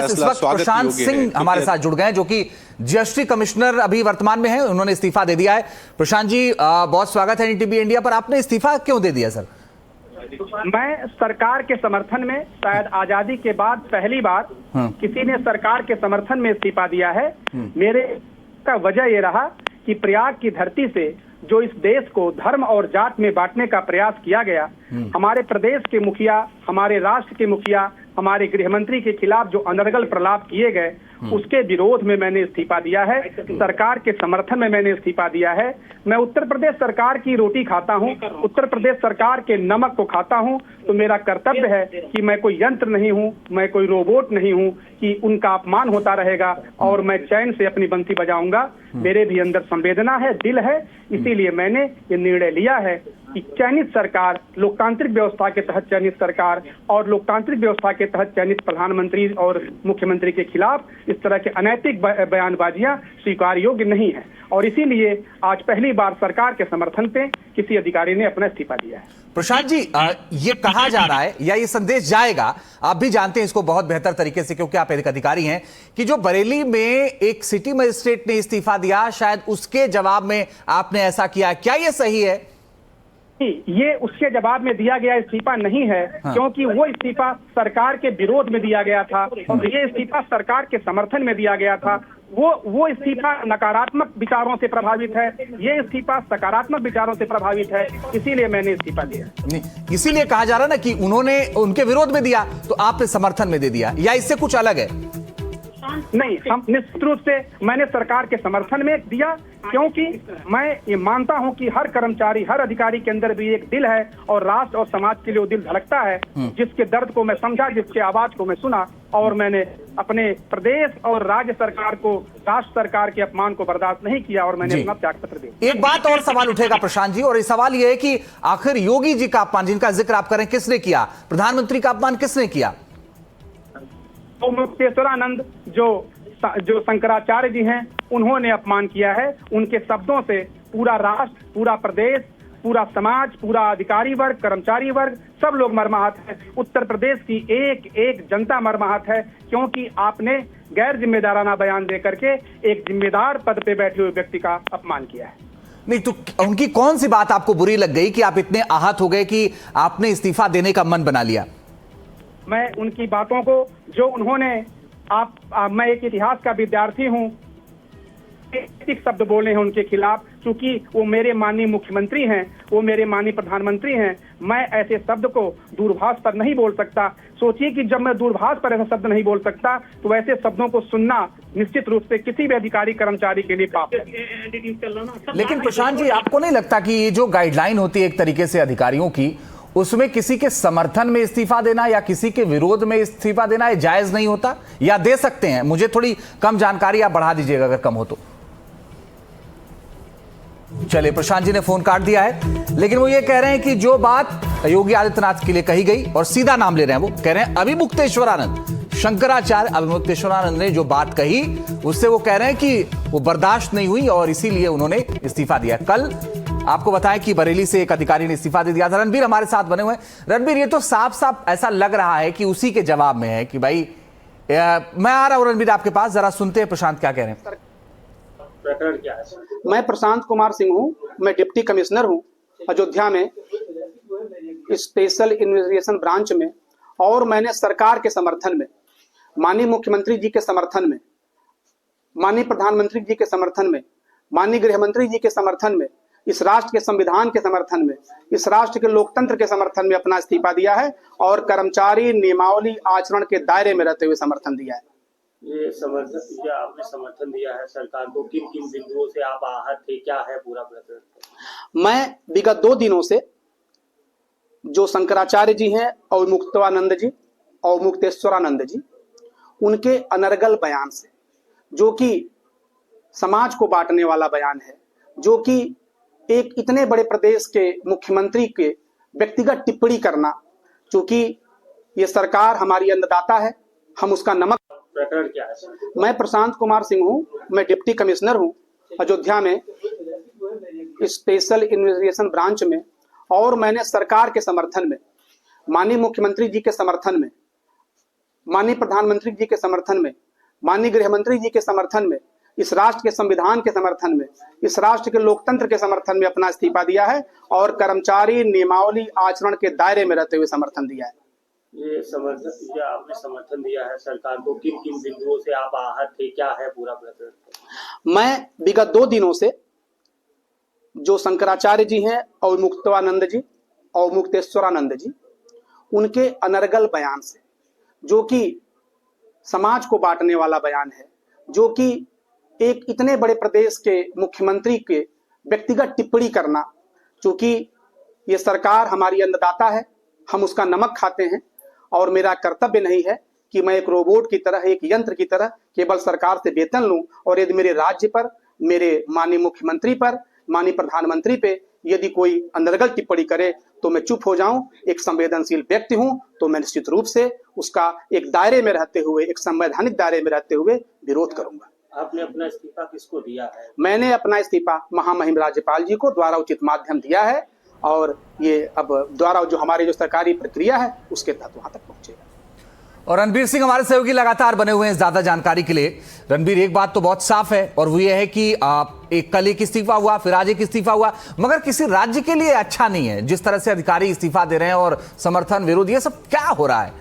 इस वक्त प्रशांत सिंह हमारे साथ जुड़ गए हैं, जो कि जीएसटी कमिश्नर अभी वर्तमान में हैं। उन्होंने इस्तीफा दे दिया है। प्रशांत जी, बहुत स्वागत है एनडीटीवी इंडिया पर। आपने इस्तीफा क्यों दे दिया सर? मैं सरकार के समर्थन में, शायद आजादी के बाद पहली बार किसी ने सरकार के समर्थन में इस्तीफा दिया है। मेरे का वजह ये रहा कि प्रयाग की धरती से जो इस देश को धर्म और जात में बांटने का प्रयास किया गया, हमारे प्रदेश के मुखिया, हमारे राष्ट्र के मुखिया, हमारे गृह मंत्री के खिलाफ जो अनर्गल प्रलाप किए गए, उसके विरोध में मैंने इस्तीफा दिया है। सरकार के समर्थन में मैंने इस्तीफा दिया है। मैं उत्तर प्रदेश सरकार की रोटी खाता हूं, उत्तर प्रदेश सरकार के नमक को खाता हूं, तो मेरा कर्तव्य है कि मैं कोई यंत्र नहीं हूं, मैं कोई रोबोट नहीं हूं कि उनका अपमान होता रहेगा और मैं चैन से अपनी बंसी बजाऊंगा। मेरे भी अंदर संवेदना है, दिल है, इसीलिए मैंने ये निर्णय लिया है कि चयनित सरकार, लोकतांत्रिक व्यवस्था के तहत चयनित सरकार और लोकतांत्रिक व्यवस्था के तहत चयनित प्रधानमंत्री और मुख्यमंत्री के खिलाफ इस तरह के अनैतिक बयानबाजियां स्वीकार योग्य नहीं है, और इसीलिए आज पहली बार सरकार के समर्थन पे किसी अधिकारी ने अपना इस्तीफा दिया है। प्रशांत जी, ये कहा जा रहा है या ये संदेश जाएगा, आप भी जानते हैं इसको बहुत बेहतर तरीके से क्योंकि आप एक अधिकारी हैं, कि जो बरेली में एक सिटी मजिस्ट्रेट ने इस्तीफा दिया, शायद उसके जवाब में आपने ऐसा किया। क्या ये सही है? ये उसके जवाब में दिया गया इस्तीफा नहीं है। क्योंकि वो इस्तीफा सरकार के विरोध में दिया गया था और ये इस्तीफा सरकार के समर्थन में दिया गया था। वो इस्तीफा नकारात्मक विचारों से प्रभावित है, ये इस्तीफा सकारात्मक विचारों से प्रभावित है, इसीलिए मैंने इस्तीफा दिया। नहीं, इसीलिए कहा जा रहा ना कि उन्होंने उनके विरोध में दिया तो आपने समर्थन में दे दिया, या इससे कुछ अलग है? नहीं, हम निश्चित रूप से मैंने सरकार के समर्थन में दिया, क्योंकि मैं ये मानता हूं कि हर कर्मचारी, हर अधिकारी के अंदर भी एक दिल है और राष्ट्र और समाज के लिए वो दिल धड़कता है। जिसके दर्द को मैं समझा, जिसके आवाज को मैं सुना, और मैंने अपने प्रदेश और राज्य सरकार को, राष्ट्र सरकार के अपमान को बर्दाश्त नहीं किया और मैंने अपना त्याग पत्र दिया। एक बात और सवाल उठेगा प्रशांत जी, और ये सवाल ये है कि आखिर योगी जी का अपमान जिनका जिक्र आप करें, किसने किया? प्रधानमंत्री का अपमान किसने किया? तो मुक्तेश्वरानंद जो शंकराचार्य जी हैं, उन्होंने अपमान किया है। उनके शब्दों से पूरा राष्ट्र, पूरा प्रदेश, पूरा समाज, पूरा अधिकारी वर्ग, कर्मचारी वर्ग, सब लोग मर्माहत है। उत्तर प्रदेश की एक एक जनता मर्माहत है, क्योंकि आपने गैर जिम्मेदाराना बयान दे करके एक जिम्मेदार पद पे बैठे हुए व्यक्ति का अपमान किया है। नहीं तो उनकी कौन सी बात आपको बुरी लग गई कि आप इतने आहत हो गए कि आपने इस्तीफा देने का मन बना लिया? मैं उनकी बातों को, जो उन्होंने मैं एक इतिहास का विद्यार्थी हूं, एक शब्द बोले हैं उनके खिलाफ, क्योंकि वो मेरे माननीय मुख्यमंत्री हैं, वो मेरे माननीय प्रधानमंत्री हैं। मैं ऐसे शब्द को दूरभाष पर नहीं बोल सकता। सोचिए कि जब मैं दूरभाष पर ऐसा शब्द नहीं बोल सकता, तो ऐसे शब्दों को सुनना निश्चित रूप से किसी भी अधिकारी कर्मचारी के लिए पाप है। लेकिन प्रशांत जी, आपको नहीं लगता कि ये जो गाइडलाइन होती है एक तरीके से अधिकारियों की, उसमें किसी के समर्थन में इस्तीफा देना या किसी के विरोध में इस्तीफा देना ये जायज नहीं होता? या दे सकते हैं? मुझे थोड़ी कम जानकारी आप बढ़ा दीजिएगा अगर कम हो तो। चलिए, प्रशांत जी ने फोन काट दिया है, लेकिन वो ये कह रहे हैं कि जो बात योगी आदित्यनाथ के लिए कही गई, और सीधा नाम ले रहे हैं, वो कह रहे हैं अभिमुक्तेश्वरानंद, शंकराचार्य अभिमुक्तेश्वरानंद ने जो बात कही, उससे वो कह रहे हैं कि वो बर्दाश्त नहीं हुई और इसीलिए उन्होंने इस्तीफा दिया। कल आपको बताएं कि बरेली से एक अधिकारी ने इस्तीफा दे दिया था। रणबीर हमारे साथ बने हुए हैं। रणबीर, ये तो साफ साफ ऐसा लग रहा है कि उसी के जवाब में है कि भाई मैं आ रहा हूं रणबीर आपके पास, जरा सुनते हैं प्रशांत क्या कह रहे हैं। प्रकरण क्या है? मैं प्रशांत कुमार सिंह हूं, मैं डिप्टी कमिश्नर हूं अयोध्या में स्पेशल इन्वेस्टिगेशन ब्रांच में, और मैंने सरकार के समर्थन में, माननीय मुख्यमंत्री जी के समर्थन में, माननीय प्रधानमंत्री जी के समर्थन में, माननीय गृह मंत्री जी के समर्थन में, इस राष्ट्र के संविधान के समर्थन में, इस राष्ट्र के लोकतंत्र के समर्थन में अपना इस्तीफा दिया है, और कर्मचारी नियमावली आचरण के दायरे में रहते हुए समर्थन दिया है। ये समर्थन, जो आपने समर्थन दिया है सरकार को, किन किन बिंदुओं से आप आहत थे, क्या है पूरा प्रकरण? मैं विगत 2 दिनों से जो शंकराचार्य जी हैं और मुक्तेश्वरानंद जी, उनके अनर्गल बयान से, जो कि समाज को बांटने वाला बयान है, जो कि एक इतने बड़े प्रदेश के मुख्यमंत्री के व्यक्तिगत टिप्पणी करना, चूंकि ये सरकार हमारी अन्नदाता है, हम उसका नमक। प्रकरण क्या है? मैं प्रशांत कुमार सिंह हूं, मैं डिप्टी कमिश्नर हूं अयोध्या में स्पेशल इन्वेस्टिगेशन ब्रांच में, और मैंने सरकार के समर्थन में, माननीय मुख्यमंत्री जी के समर्थन में, माननीय प्रधानमंत्री जी के समर्थन में, माननीय गृह मंत्री जी के समर्थन में, इस राष्ट्र के संविधान के समर्थन में, इस राष्ट्र के लोकतंत्र के समर्थन में अपना इस्तीफा दिया है और कर्मचारी नियमावली आचरण के दायरे में रहते हुए समर्थन दिया है। ये समर्थन, जो आपने समर्थन दिया है सरकार को, किन किन बिंदुओं से आप आहत थे, क्या है पूरा प्रकरण? मैं विगत 2 दिनों से जो शंकराचार्य जी हैं और मुक्तानंद जी और मुक्तेश्वरानंद जी, उनके अनर्गल बयान से, जो कि समाज को बांटने वाला बयान है, जो कि एक इतने बड़े प्रदेश के मुख्यमंत्री के व्यक्तिगत टिप्पणी करना, चूंकि ये सरकार हमारी अन्नदाता है, हम उसका नमक खाते हैं और मेरा कर्तव्य नहीं है कि मैं एक रोबोट की तरह, एक यंत्र की तरह केवल सरकार से वेतन लूं और यदि मेरे राज्य पर, मेरे माननीय मुख्यमंत्री पर, माननीय प्रधानमंत्री पे यदि कोई अनर्गल टिप्पणी करे तो मैं चुप हो जाऊं। एक संवेदनशील व्यक्ति हूं तो मैं निश्चित रूप से उसका एक दायरे में रहते हुए, एक संवैधानिक दायरे में रहते हुए विरोध करूंगा। आपने अपना इस्तीफा किसको दिया है? मैंने अपना इस्तीफा महामहिम राज्यपाल जी को द्वारा उचित माध्यम दिया है और ये अब द्वारा जो हमारी जो सरकारी प्रक्रिया है उसके तहत वहां तक पहुंचेगा। और रणबीर सिंह हमारे सहयोगी लगातार बने हुए हैं ज्यादा जानकारी के लिए। रणबीर, एक बात तो बहुत साफ है और वो ये है कि एक कल एक इस्तीफा हुआ, फिर आज एक इस्तीफा हुआ, मगर किसी राज्य के लिए अच्छा नहीं है जिस तरह से अधिकारी इस्तीफा दे रहे हैं और समर्थन विरोध, ये सब क्या हो रहा है?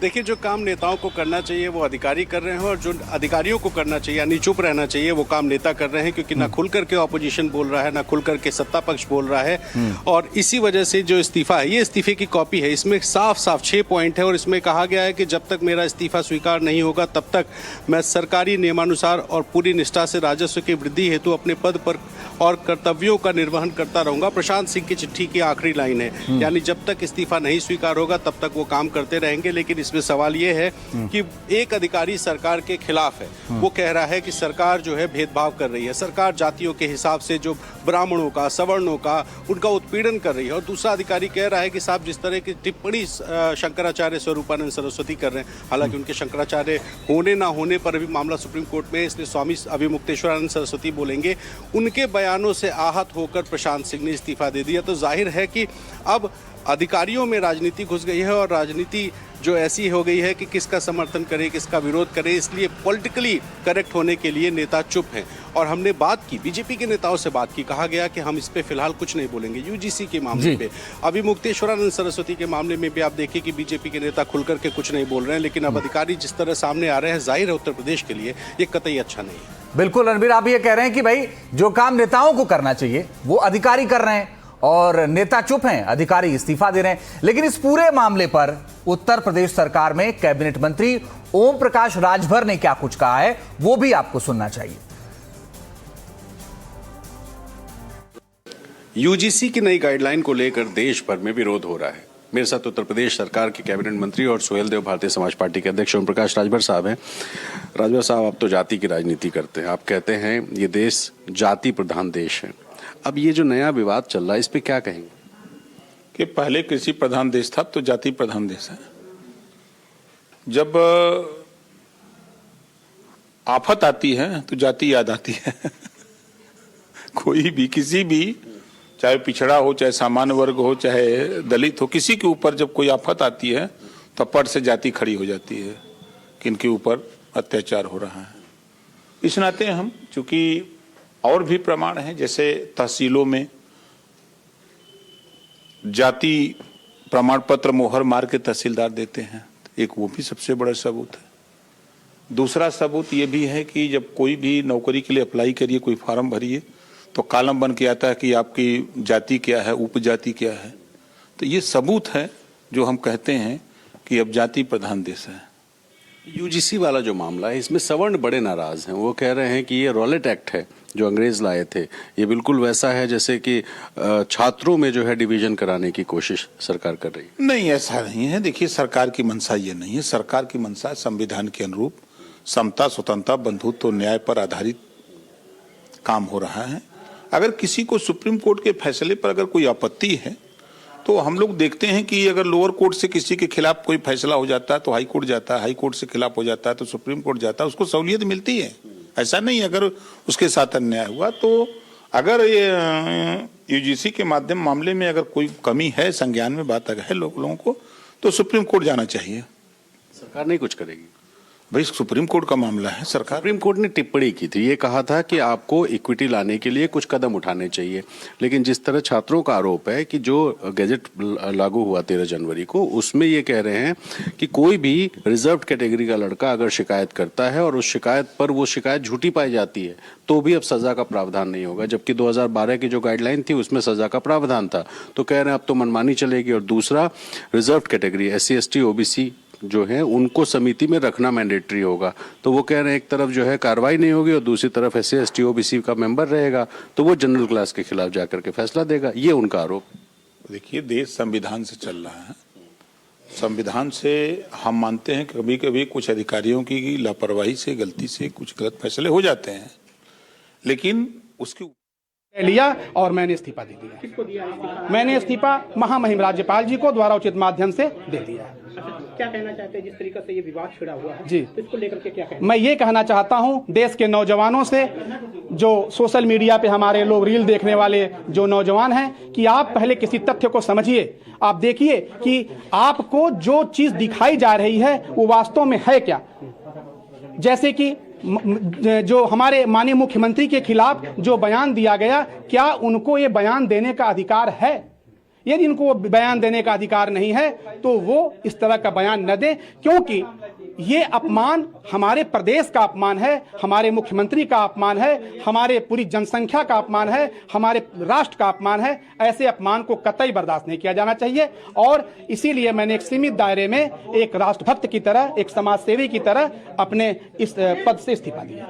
देखिए, जो काम नेताओं को करना चाहिए वो अधिकारी कर रहे हैं और जो अधिकारियों को करना चाहिए यानी चुप रहना चाहिए वो काम नेता कर रहे हैं, क्योंकि ना खुल करके ऑपोजिशन बोल रहा है, ना खुल करके सत्ता पक्ष बोल रहा है। और इसी वजह से जो इस्तीफा है, ये इस्तीफे की कॉपी है। इसमें साफ साफ 6 पॉइंट है और इसमें कहा गया है कि जब तक मेरा इस्तीफा स्वीकार नहीं होगा तब तक मैं सरकारी नियमानुसार और पूरी निष्ठा से राजस्व की वृद्धि हेतु अपने पद पर और कर्तव्यों का निर्वहन करता रहूंगा। प्रशांत सिंह की चिट्ठी की आखिरी लाइन है, यानी जब तक इस्तीफा नहीं स्वीकार होगा तब तक वो काम करते रहेंगे। लेकिन इसमें सवाल ये है कि एक अधिकारी सरकार के खिलाफ है, वो कह रहा है कि सरकार जो है भेदभाव कर रही है, सरकार जातियों के हिसाब से जो ब्राह्मणों का, सवर्णों का, उनका उत्पीड़न कर रही है। और दूसरा अधिकारी कह रहा है कि साहब जिस तरह की टिप्पणी शंकराचार्य स्वरूपानंद सरस्वती कर रहे हैं, हालांकि उनके शंकराचार्य होने ना होने पर भी मामला सुप्रीम कोर्ट में, इसलिए स्वामी अभिमुक्तेश्वरानंद सरस्वती बोलेंगे, उनके बयानों से आहत होकर प्रशांत सिंह ने इस्तीफा दे दिया। तो जाहिर है कि अब अधिकारियों में राजनीति घुस गई है और राजनीति जो ऐसी हो गई है कि किसका समर्थन करे, किसका विरोध करे, इसलिए पॉलिटिकली करेक्ट होने के लिए नेता चुप हैं। और हमने बात की, बीजेपी के नेताओं से बात की, कहा गया कि हम इस पे फिलहाल कुछ नहीं बोलेंगे। यूजीसी के मामले पे, अभी मुक्तेश्वरानंद सरस्वती के मामले में भी आप देखिए कि बीजेपी के नेता खुल करके कुछ नहीं बोल रहे हैं, लेकिन अब अधिकारी जिस तरह सामने आ रहे हैं, जाहिर है उत्तर प्रदेश के लिए ये कतई अच्छा नहीं है। बिल्कुल रणबीर, आप ये कह रहे हैं कि भाई जो काम नेताओं को करना चाहिए वो अधिकारी कर रहे हैं और नेता चुप हैं, अधिकारी इस्तीफा दे रहे हैं। लेकिन इस पूरे मामले पर उत्तर प्रदेश सरकार में कैबिनेट मंत्री ओम प्रकाश राजभर ने क्या कुछ कहा है वो भी आपको सुनना चाहिए। यूजीसी की नई गाइडलाइन को लेकर देश भर में विरोध हो रहा है। मेरे साथ उत्तर प्रदेश सरकार के कैबिनेट मंत्री और सुहेल देव भारतीय समाज पार्टी के अध्यक्ष ओम प्रकाश राजभर साहब हैं। राजभर साहब, आप तो जाति की राजनीति करते हैं, आप कहते हैं ये देश जाति प्रधान देश है। अब ये जो नया विवाद चल रहा है, इस पे क्या कहेंगे? कि पहले कृषि प्रधान देश था, तो जाति प्रधान देश है। जब आफत आती है तो जाति याद आती है। कोई भी, किसी भी, चाहे पिछड़ा हो, चाहे सामान्य वर्ग हो, चाहे दलित हो, किसी के ऊपर जब कोई आफत आती है तो पट से जाति खड़ी हो जाती है कि इनके ऊपर अत्याचार हो रहा है। इस नाते हम, चूंकि और भी प्रमाण हैं, जैसे तहसीलों में जाति प्रमाण पत्र मोहर मार के तहसीलदार देते हैं, एक वो भी सबसे बड़ा सबूत है। दूसरा सबूत ये भी है कि जब कोई भी नौकरी के लिए अप्लाई करिए, कोई फॉर्म भरिए, तो कॉलम बन के आता है कि आपकी जाति क्या है, उपजाति क्या है। तो ये सबूत है जो हम कहते हैं कि अब जाति प्रधान देश है। यूजीसी वाला जो मामला है, इसमें सवर्ण बड़े नाराज हैं। वो कह रहे हैं कि ये रॉलेट एक्ट है जो अंग्रेज लाए थे, ये बिल्कुल वैसा है जैसे कि छात्रों में जो है डिवीजन कराने की कोशिश सरकार कर रही है। नहीं, ऐसा नहीं है। देखिए, सरकार की मंशा ये नहीं है। सरकार की मंशा संविधान के अनुरूप समता, स्वतंत्रता, बंधुत्व और न्याय पर आधारित काम हो रहा है। अगर किसी को सुप्रीम कोर्ट के फैसले पर अगर कोई आपत्ति है तो हम लोग देखते हैं कि अगर लोअर कोर्ट से किसी के खिलाफ कोई फैसला हो जाता है तो हाई कोर्ट जाता है, हाई कोर्ट से खिलाफ हो जाता है तो सुप्रीम कोर्ट जाता है, उसको सहूलियत मिलती है। ऐसा नहीं, अगर उसके साथ अन्याय हुआ तो अगर ये यूजीसी के माध्यम मामले में अगर कोई कमी है, संज्ञान में बात अगर है लोगों को, तो सुप्रीम कोर्ट जाना चाहिए। सरकार नहीं कुछ करेगी भाई, सुप्रीम कोर्ट का मामला है। सरकार, सुप्रीम कोर्ट ने टिप्पणी की थी, ये कहा था कि आपको इक्विटी लाने के लिए कुछ कदम उठाने चाहिए, लेकिन जिस तरह छात्रों का आरोप है कि जो गैजेट लागू हुआ 13 जनवरी को, उसमें ये कह रहे हैं कि कोई भी रिजर्व कैटेगरी का लड़का अगर शिकायत करता है और उस शिकायत पर वो शिकायत झूठी पाई जाती है तो भी अब सजा का प्रावधान नहीं होगा, जबकि 2012 की जो गाइडलाइन थी उसमें सजा का प्रावधान था। तो कह रहे हैं अब तो मनमानी चलेगी। और दूसरा, reserve category SC ST OBC जो है उनको समिति में रखना मैंडेटरी होगा। तो वो कह रहे हैं एक तरफ जो है कार्रवाई नहीं होगी और दूसरी तरफ SC ST OBC का मेंबर रहेगा तो वो जनरल क्लास के खिलाफ जाकर के फैसला देगा, ये उनका आरोप। देखिए, देश संविधान से चल रहा है। संविधान से हम मानते हैं कि कभी कभी कुछ अधिकारियों की लापरवाही से, गलती से कुछ गलत फैसले हो जाते हैं, लेकिन उसके लिया और मैंने इस्तीफा दे दिया। किसको दिया? मैंने इस्तीफा महामहिम राज्यपाल जी को द्वारा उचित माध्यम से दे दिया। क्या कहना चाहते हैं जिस तरीके से ये विवाद छिड़ा हुआ है जी, तो इसको लेकर के क्या कहना? मैं ये कहना चाहता हूं देश के नौजवानों से, जो सोशल मीडिया पे हमारे लोग रील देखने वाले जो नौजवान हैं, कि आप पहले किसी तथ्य को समझिए। आप देखिए कि आपको जो चीज दिखाई जा रही है वो वास्तव में है क्या। जैसे कि जो हमारे माननीय मुख्यमंत्री के खिलाफ जो बयान दिया गया, क्या उनको ये बयान देने का अधिकार है? यदि इनको बयान देने का अधिकार नहीं है तो वो इस तरह का बयान न दें, क्योंकि ये अपमान हमारे प्रदेश का अपमान है, हमारे मुख्यमंत्री का अपमान है, हमारे पूरी जनसंख्या का अपमान है, हमारे राष्ट्र का अपमान है। ऐसे अपमान को कतई बर्दाश्त नहीं किया जाना चाहिए। और इसीलिए मैंने एक सीमित दायरे में एक राष्ट्रभक्त की तरह, एक समाजसेवी की तरह अपने इस पद से इस्तीफा दिया।